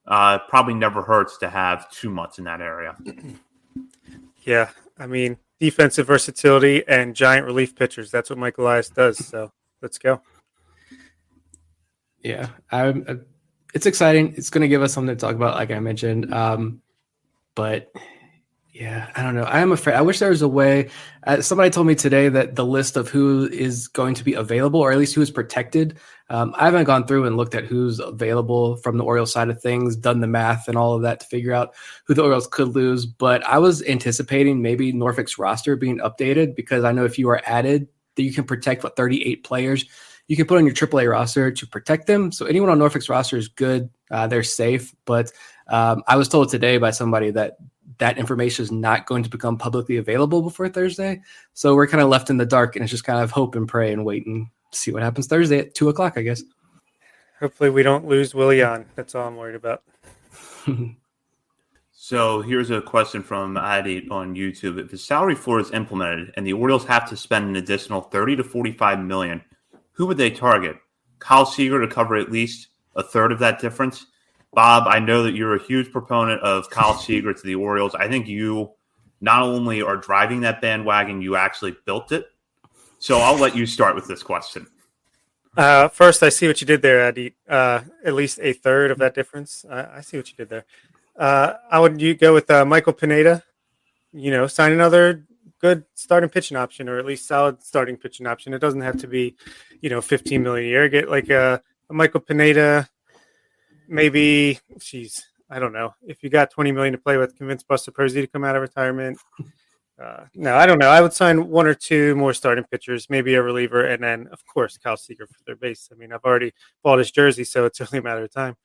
S5: probably never hurts to have 2 months in that area.
S6: Yeah, I mean, defensive versatility and giant relief pitchers. That's what Michael Lyles does. So let's go.
S4: Yeah, it's exciting. It's going to give us something to talk about, like I mentioned. But yeah, I don't know. I am afraid. I wish there was a way. Somebody told me today that the list of who is going to be available, or at least who is protected. I haven't gone through and looked at who's available from the Orioles side of things, done the math and all of that to figure out who the Orioles could lose. But I was anticipating maybe Norfolk's roster being updated, because I know if you are added, that you can protect 38 players. You can put on your AAA roster to protect them. So anyone on Norfolk's roster is good. They're safe. But I was told today by somebody that information is not going to become publicly available before Thursday. So we're kind of left in the dark, and it's just kind of hope and pray and wait and see what happens Thursday at 2:00, I guess.
S6: Hopefully we don't lose Willian. That's all I'm worried about.
S5: So here's a question from Adi on YouTube. If the salary floor is implemented and the Orioles have to spend an additional $30 to $45 million, who would they target? Kyle Seager to cover at least a third of that difference? Bob, I know that you're a huge proponent of Kyle Seager to the Orioles. I think you not only are driving that bandwagon, you actually built it. So I'll let you start with this question.
S6: First, I see what you did there, Adi. At least a third of that difference. I see what you did there. I would go with Michael Pineda. Sign another good starting pitching option, or at least solid starting pitching option. It doesn't have to be, $15 million a year. Get like a Michael Pineda. Maybe, I don't know. If you got $20 million to play with, convince Buster Posey to come out of retirement. No, I don't know. I would sign one or two more starting pitchers, maybe a reliever, and then, of course, Kyle Seager for their base. I mean, I've already bought his jersey, so it's only a matter of time.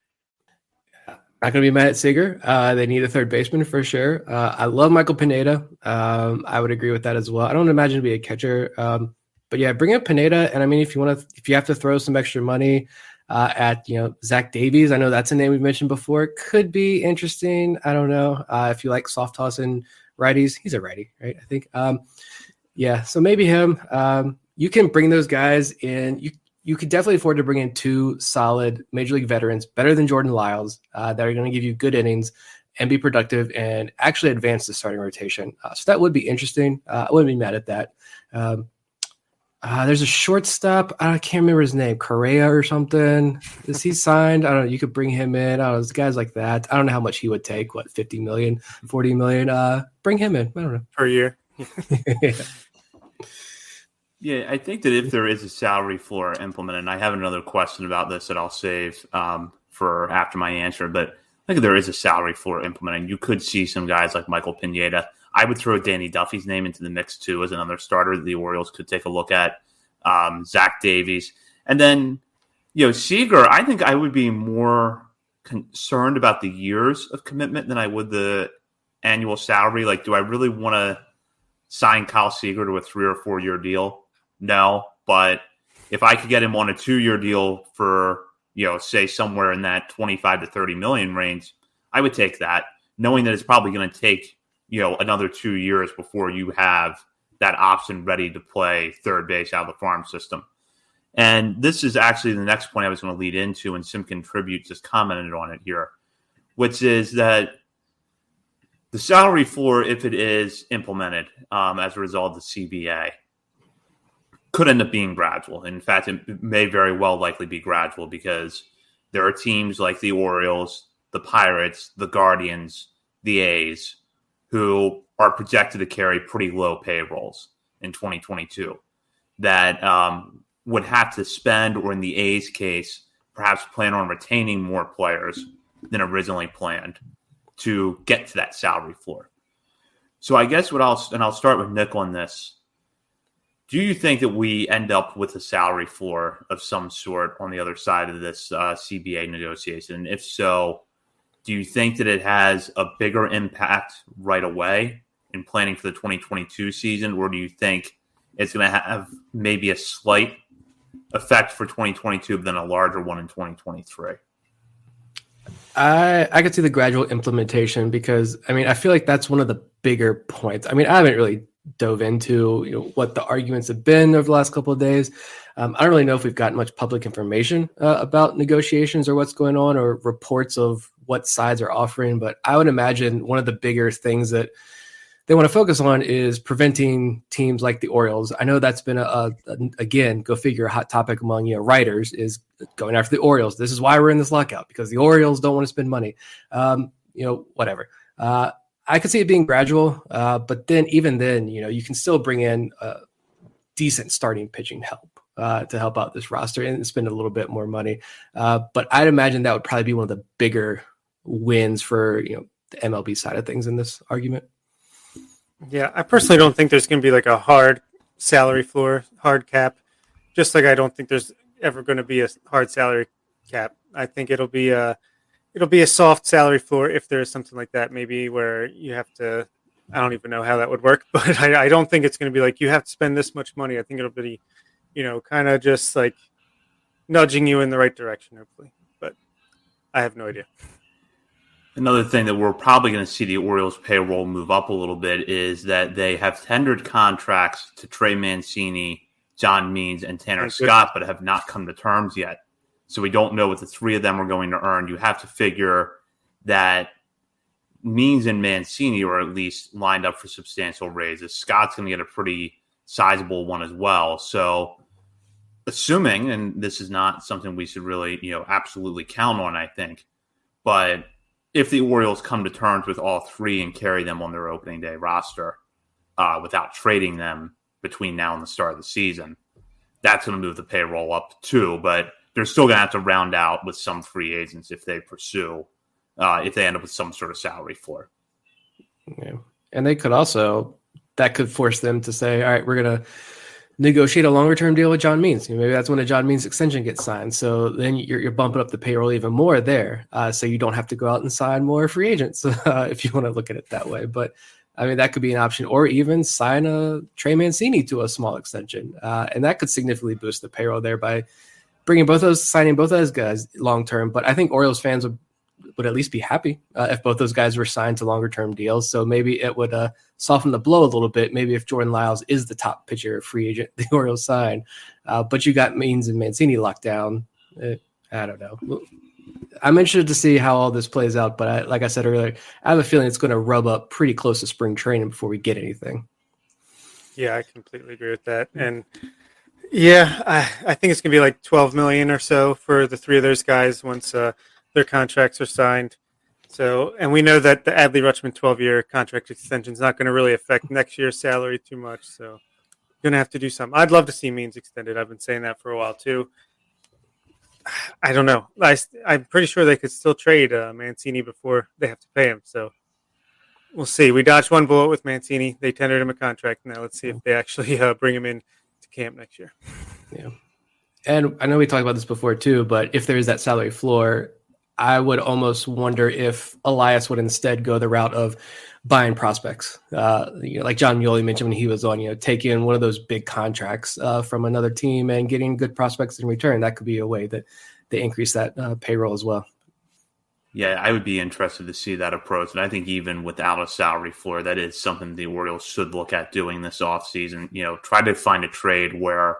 S4: Not going to be mad at Seager. They need a third baseman for sure. I love Michael Pineda. I would agree with that as well. I don't imagine to be a catcher. But yeah, bring up Pineda. And I mean, if you have to throw some extra money at Zach Davies, I know that's a name we've mentioned before. Could be interesting. I don't know if you like soft tossing righties. He's a righty, right? I think. Yeah, so maybe him. You can bring those guys in. You could definitely afford to bring in two solid major league veterans, better than Jordan Lyles, that are going to give you good innings and be productive and actually advance the starting rotation. So that would be interesting. I wouldn't be mad at that. There's a shortstop. I can't remember his name, Correa or something. Is he signed? I don't know. You could bring him in. I don't know. There's guys like that. I don't know how much he would take. What, 50 million, 40 million? Bring him in. I don't know.
S6: Per year.
S5: Yeah, I think that if there is a salary floor implemented, and I have another question about this that I'll save for after my answer, but I think if there is a salary floor implemented, you could see some guys like Michael Pineda. I would throw Danny Duffy's name into the mix, too, as another starter that the Orioles could take a look at. Zach Davies. And then, Seager, I think I would be more concerned about the years of commitment than I would the annual salary. Like, do I really want to sign Kyle Seager to a 3 or 4 year deal? No. But if I could get him on a 2-year deal for, say somewhere in that 25 to 30 million range, I would take that, knowing that it's probably going to take another 2 years before you have that option ready to play third base out of the farm system. And this is actually the next point I was going to lead into, and Simkin Tribute just commented on it here, which is that the salary floor, if it is implemented as a result of the CBA, could end up being gradual. In fact, it may very well likely be gradual because there are teams like the Orioles, the Pirates, the Guardians, the A's, who are projected to carry pretty low payrolls in 2022 that would have to spend, or in the A's case, perhaps plan on retaining more players than originally planned to get to that salary floor. So I guess I'll start with Nick on this. Do you think that we end up with a salary floor of some sort on the other side of this CBA negotiation? And if so, do you think that it has a bigger impact right away in planning for the 2022 season, or do you think it's going to have maybe a slight effect for 2022, but then a larger one in 2023?
S4: I could see the gradual implementation because, I feel like that's one of the bigger points. I haven't really dove into what the arguments have been over the last couple of days. I don't really know if we've gotten much public information about negotiations or what's going on, or reports of what sides are offering, but I would imagine one of the bigger things that they want to focus on is preventing teams like the Orioles. I know that's been again, go figure, a hot topic among writers is going after the Orioles. This is why we're in this lockout, because the Orioles don't want to spend money. Whatever. I could see it being gradual, but then even then, you can still bring in decent starting pitching help to help out this roster and spend a little bit more money. But I'd imagine that would probably be one of the bigger wins for the MLB side of things in this argument.
S6: Yeah, I personally don't think there's going to be like a hard salary floor, hard cap. Just like I don't think there's ever going to be a hard salary cap. I think it'll be a soft salary floor if there is something like that. Maybe where you have to. I don't even know how that would work, but I don't think it's going to be like you have to spend this much money. I think it'll be, kind of just like nudging you in the right direction, hopefully. But I have no idea.
S5: Another thing that we're probably going to see the Orioles payroll move up a little bit is that they have tendered contracts to Trey Mancini, John Means, and Tanner Scott, but have not come to terms yet. So we don't know what the three of them are going to earn. You have to figure that Means and Mancini are at least lined up for substantial raises. Scott's going to get a pretty sizable one as well. So assuming, and this is not something we should really, absolutely count on, I think, but if the Orioles come to terms with all three and carry them on their opening day roster without trading them between now and the start of the season, that's going to move the payroll up too. But they're still going to have to round out with some free agents if they pursue, if they end up with some sort of salary floor.
S4: Yeah. And they could also, that could force them to say, all right, we're going to negotiate a longer term deal with John Means. Maybe that's when a John Means extension gets signed. So then you're bumping up the payroll even more there. So you don't have to go out and sign more free agents if you want to look at it that way. But I mean, that could be an option, or even sign a Trey Mancini to a small extension. And that could significantly boost the payroll there by signing both of those guys long term. But I think Orioles fans would at least be happy if both those guys were signed to longer term deals. So maybe it would soften the blow a little bit. Maybe if Jordan Lyles is the top pitcher free agent the Orioles sign, but you got Means and Mancini locked down. I don't know. I'm interested to see how all this plays out, but like I said earlier, I have a feeling it's going to rub up pretty close to spring training before we get anything.
S6: Yeah, I completely agree with that. And yeah, I think it's going to be like $12 million or so for the three of those guys once their contracts are signed. So, and we know that the Adley Rutschman 12-year contract extension is not going to really affect next year's salary too much. So, you're going to have to do something. I'd love to see Means extended. I've been saying that for a while too. I don't know. I'm pretty sure they could still trade Mancini before they have to pay him. So, we'll see. We dodged one bullet with Mancini. They tendered him a contract. Now, let's see if they actually bring him in to camp next year.
S4: Yeah. And I know we talked about this before too, but if there is that salary floor, I would almost wonder if Elias would instead go the route of buying prospects. Like John Muley mentioned when he was on, taking one of those big contracts from another team and getting good prospects in return. That could be a way that they increase that payroll as well.
S5: Yeah, I would be interested to see that approach. And I think even without a salary floor, that is something the Orioles should look at doing this offseason. Try to find a trade where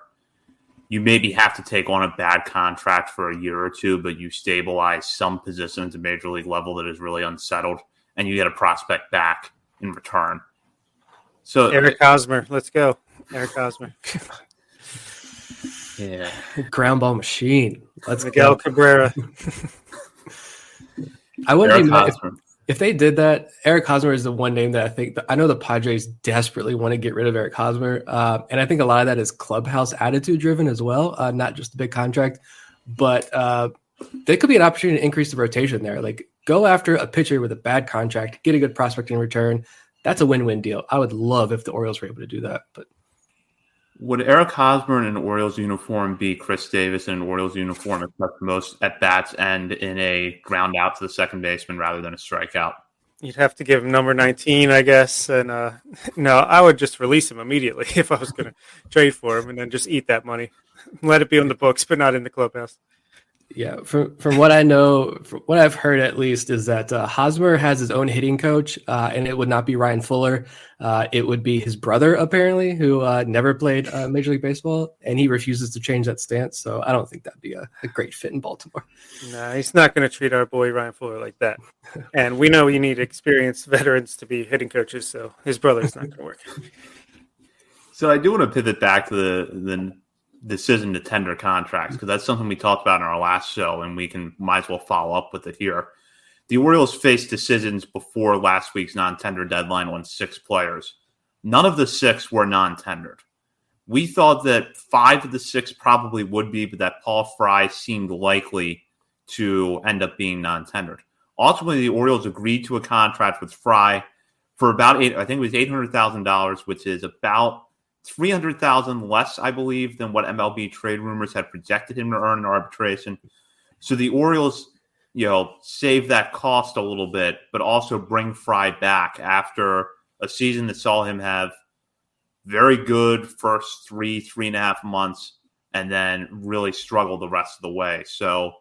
S5: you maybe have to take on a bad contract for a year or two, but you stabilize some positions at major league level that is really unsettled, and you get a prospect back in return. So
S6: Eric Hosmer, let's go. Eric Hosmer.
S5: Yeah.
S4: Ground ball machine. Let's
S6: Miguel
S4: go.
S6: Cabrera.
S4: I wouldn't be mad if they did that. Eric Hosmer is the one name that I know the Padres desperately want to get rid of Eric Hosmer. And I think a lot of that is clubhouse attitude driven as well, not just the big contract. But there could be an opportunity to increase the rotation there. Like, go after a pitcher with a bad contract, get a good prospect in return. That's a win-win deal. I would love if the Orioles were able to do that. But
S5: would Eric Hosmer in an Orioles uniform be Chris Davis in an Orioles uniform except most at-bats and in a ground out to the second baseman rather than a strikeout?
S6: You'd have to give him number 19, I guess. And no, I would just release him immediately if I was going to trade for him and then just eat that money. Let it be on the books, but not in the clubhouse.
S4: Yeah, from what I know, from what I've heard at least, is that Hosmer has his own hitting coach, and it would not be Ryan Fuller. It would be his brother, apparently, who never played Major League Baseball, and he refuses to change that stance. So I don't think that'd be a great fit in Baltimore.
S6: Nah, he's not going to treat our boy Ryan Fuller like that. And we know you need experienced veterans to be hitting coaches, so his brother's not going to work.
S5: So I do want to pivot back to the decision to tender contracts, because that's something we talked about in our last show, and we might as well follow up with it here. The Orioles faced decisions before last week's non-tender deadline on 6 players. None of the 6 were non-tendered. We thought that 5 of the 6 probably would be, but that Paul Fry seemed likely to end up being non-tendered. Ultimately, the Orioles agreed to a contract with Fry for about $800,000, which is about $300,000 less, I believe, than what MLB trade rumors had projected him to earn in arbitration. So the Orioles, save that cost a little bit, but also bring Fry back after a season that saw him have very good first 3.5 months, and then really struggle the rest of the way. So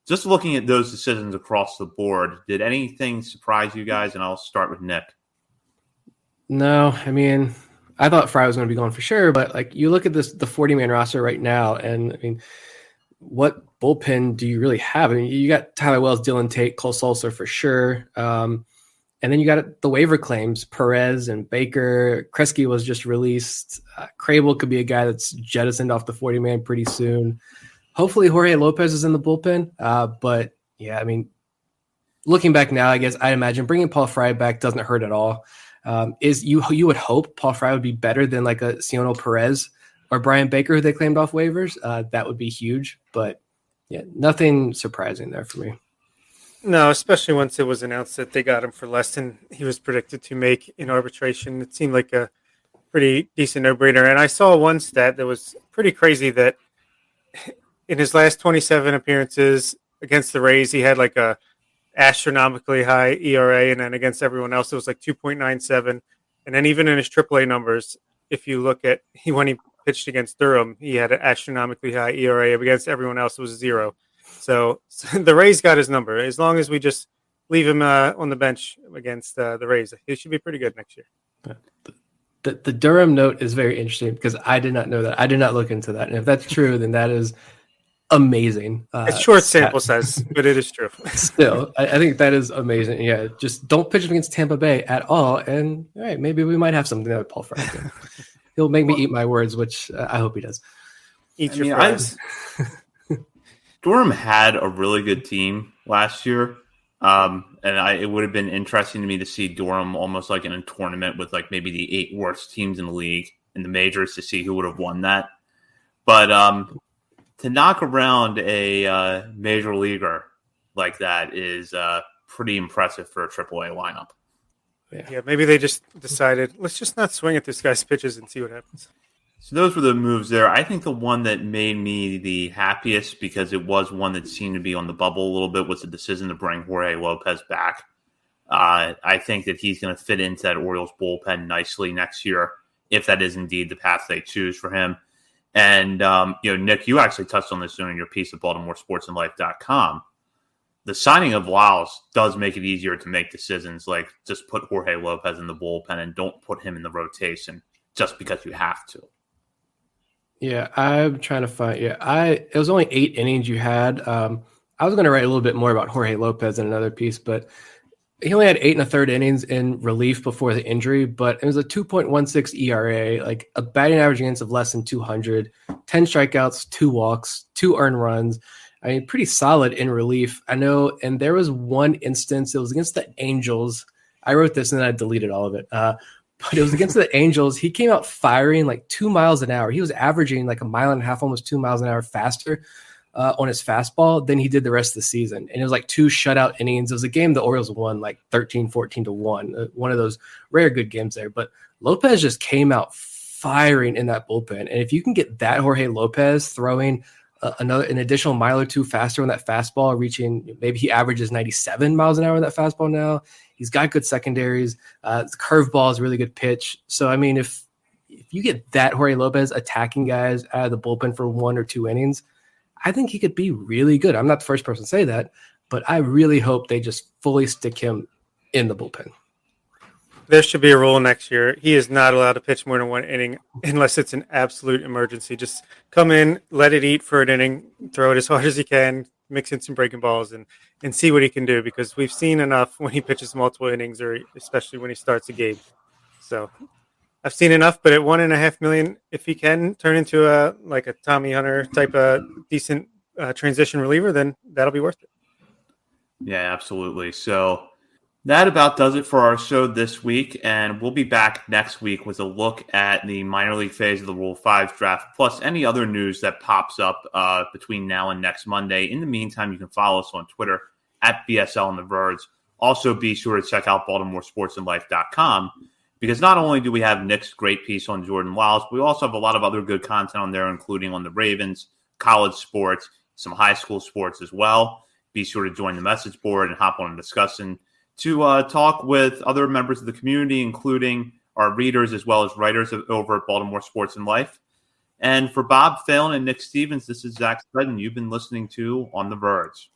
S5: just looking at those decisions across the board, did anything surprise you guys? And I'll start with Nick.
S4: No, I mean, I thought Fry was going to be gone for sure, but you look at the 40-man roster right now, and I mean, what bullpen do you really have? I mean, you got Tyler Wells, Dylan Tate, Cole Sulser for sure. And then you got the waiver claims, Perez and Baker. Kresge was just released. Crable could be a guy that's jettisoned off the 40-man pretty soon. Hopefully Jorge Lopez is in the bullpen. But yeah, I mean, looking back now, I guess I'd imagine bringing Paul Fry back doesn't hurt at all. You would hope Paul Fry would be better than a Cionel Perez or Brian Baker, who they claimed off waivers. That would be huge, but yeah, nothing surprising there for me.
S6: No, especially once it was announced that they got him for less than he was predicted to make in arbitration. It seemed like a pretty decent no-brainer. And I saw one stat that was pretty crazy, that in his last 27 appearances against the Rays, he had a astronomically high ERA, and then against everyone else it was 2.97. And then even in his AAA numbers, if you look at when he pitched against Durham, he had an astronomically high ERA. Against everyone else it was 0. So the Rays got his number. As long as we just leave him on the bench against the Rays, he should be pretty good next year.
S4: The Durham note is very interesting because I did not know that. I did not look into that. And if that's true, then that is amazing.
S6: It's short sample size, but it is true.
S4: Still, I think that is amazing. Yeah, just don't pitch him against Tampa Bay at all. And all right, maybe we might have something there with Paul Fry. He'll make me eat my words, which I hope he does.
S6: Eat your fries.
S5: Durham had a really good team last year. It would have been interesting to me to see Durham almost in a tournament with maybe the 8 worst teams in the league in the majors to see who would have won that. But to knock around a major leaguer like that is pretty impressive for a AAA lineup.
S6: Yeah, maybe they just decided, let's just not swing at this guy's pitches and see what happens.
S5: So those were the moves there. I think the one that made me the happiest, because it was one that seemed to be on the bubble a little bit, was the decision to bring Jorge Lopez back. I think that he's going to fit into that Orioles bullpen nicely next year, if that is indeed the path they choose for him. And, Nick, you actually touched on this during your piece at BaltimoreSportsAndLife.com. The signing of Lyles does make it easier to make decisions, just put Jorge Lopez in the bullpen and don't put him in the rotation just because you have to.
S4: Yeah, I'm trying to find. It was only 8 innings you had. I was going to write a little bit more about Jorge Lopez in another piece, but he only had 8 1/3 innings in relief before the injury, but it was a 2.16 ERA, a batting average against of less than 200, 10 strikeouts, 2 walks, 2 earned runs. I mean, pretty solid in relief. I know, and there was one instance, it was against the Angels. I wrote this and then I deleted all of it. But it was against the Angels. He came out firing 2 miles an hour. He was averaging 1.5 miles, almost 2 miles an hour faster on his fastball than he did the rest of the season. And it was 2 shutout innings. It was a game the Orioles won 13-14-1. One of those rare good games there. But Lopez just came out firing in that bullpen. And if you can get that Jorge Lopez throwing an additional mile or 2 faster on that fastball, reaching, maybe he averages 97 miles an hour on that fastball now. He's got good secondaries. The curveball is a really good pitch. So, I mean, if you get that Jorge Lopez attacking guys out of the bullpen for 1 or 2 innings,
S7: I think he could be really good. I'm not the first person to say that, but I really hope they just fully stick him in the bullpen.
S6: There should be a rule next year. He is not allowed to pitch more than one inning unless it's an absolute emergency. Just come in, let it eat for an inning, throw it as hard as he can, mix in some breaking balls, and see what he can do, because we've seen enough when he pitches multiple innings, or especially when he starts a game. So I've seen enough, but at $1.5 million, if he can turn into a Tommy Hunter type of decent transition reliever, then that'll be worth it.
S5: Yeah, absolutely. So that about does it for our show this week, and we'll be back next week with a look at the minor league phase of the Rule 5 draft, plus any other news that pops up between now and next Monday. In the meantime, you can follow us on Twitter at BSL and The Verge. Also, be sure to check out BaltimoreSportsAndLife.com, because not only do we have Nick's great piece on Jordan Lyles, but we also have a lot of other good content on there, including on the Ravens, college sports, some high school sports as well. Be sure to join the message board and hop on a discussion to talk with other members of the community, including our readers as well as writers over at Baltimore Sports and Life. And for Bob Phelan and Nick Stevens, this is Zach Spreading. You've been listening to On the Verge.